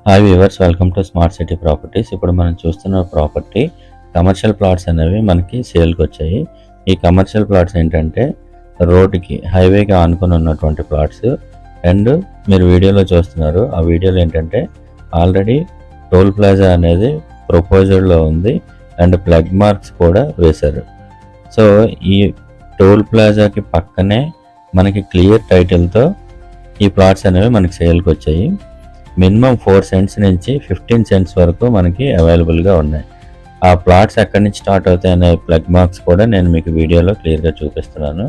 Hi viewers, welcome to smart city properties. ఇప్పుడు మనం చూస్తున్న ప్రాపర్టీ కమర్షియల్ ప్లాట్స్ అనేవి మనకి సేల్కి వచ్చాయి. ఈ కమర్షియల్ ప్లాట్స్ ఏంటంటే రోడ్డుకి హైవేకి ఆనుకొని ఉన్నటువంటి ప్లాట్స్. అండ్ మీరు వీడియోలో చూస్తున్నారు, ఆ వీడియోలో ఏంటంటే ఆల్రెడీ టోల్ ప్లాజా అనేది ప్రపోజల్లో ఉంది అండ్ ప్లగ్ మార్క్స్ కూడా వేశారు. సో ఈ టోల్ ప్లాజాకి పక్కనే మనకి క్లియర్ టైటిల్తో ఈ ప్లాట్స్ అనేవి మనకి సేల్కి వచ్చాయి. మినిమం 4 సెంట్స్ నుంచి 15 సెంట్స్ వరకు మనకి అవైలబుల్గా ఉన్నాయి. ఆ ప్లాట్స్ ఎక్కడి నుంచి స్టార్ట్ అవుతాయి అనే ప్లగ్ మార్క్స్ కూడా నేను మీకు వీడియోలో క్లియర్గా చూపిస్తున్నాను.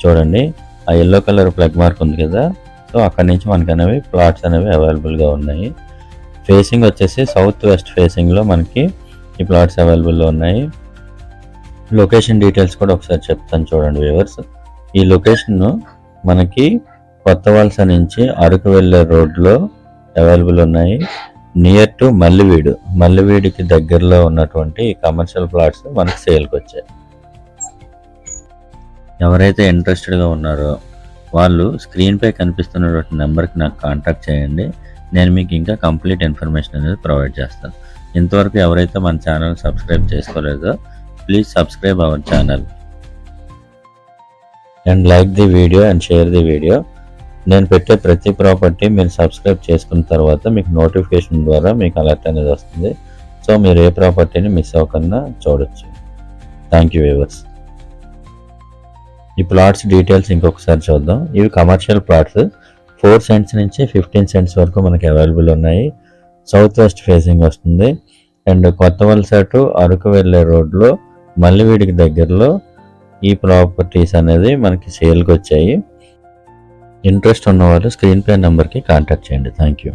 చూడండి, ఆ ఎల్లో కలర్ ప్లగ్ మార్క్ ఉంది కదా, సో అక్కడి నుంచి మనకి అనేవి ప్లాట్స్ అనేవి అవైలబుల్గా ఉన్నాయి. ఫేసింగ్ వచ్చేసి సౌత్ వెస్ట్ ఫేసింగ్లో మనకి ఈ ప్లాట్స్ అవైలబుల్లో ఉన్నాయి. లొకేషన్ డీటెయిల్స్ కూడా ఒకసారి చెప్తాను చూడండి వ్యూవర్స్. ఈ లొకేషన్ మనకి కొత్త వలస నుంచి అరకు వెళ్ళే రోడ్లో అవైలబుల్ ఉన్నాయి. నియర్ టు మల్లివీడికి దగ్గరలో ఉన్నటువంటి కమర్షియల్ ప్లాట్స్ మనకి సేల్కి వచ్చాయి. ఎవరైతే ఇంట్రెస్టెడ్గా ఉన్నారో వాళ్ళు స్క్రీన్పై కనిపిస్తున్నటువంటి నెంబర్కి నాకు కాంటాక్ట్ చేయండి. నేను మీకు ఇంకా కంప్లీట్ ఇన్ఫర్మేషన్ అనేది ప్రొవైడ్ చేస్తాను. ఇంతవరకు ఎవరైతే మన ఛానల్ సబ్స్క్రైబ్ చేసుకోలేదో please subscribe our channel and like the video and share the video. నేను పెట్టే ప్రతి ప్రాపర్టీ మీరు సబ్స్క్రైబ్ చేసుకున్న తర్వాత మీకు నోటిఫికేషన్ ద్వారా మీకు అలర్ట్ అనేది వస్తుంది. సో మీరు ఏ ప్రాపర్టీని మిస్ అవ్వకుండా చూడొచ్చు. Thank you viewers. ఈ ప్లాట్స్ డీటెయిల్స్ ఇంకొకసారి చూద్దాం. ఇవి కమర్షియల్ ప్లాట్స్ 4 సెంట్స్ నుంచి 15 సెంట్స్ వరకు మనకి అవైలబుల్ ఉన్నాయి. సౌత్ వెస్ట్ ఫేసింగ్ వస్తుంది అండ్ కొత్త వలస టు అరకు వెళ్ళే రోడ్లో మల్లివీడికి దగ్గరలో ఈ ప్రాపర్టీస్ అనేది మనకి సేల్కి వచ్చాయి. ఇంట్రెస్ట్ ఉన్నవాళ్ళు స్క్రీన్ పై నెంబర్కి కాంటాక్ట్ చేయండి. Thank you.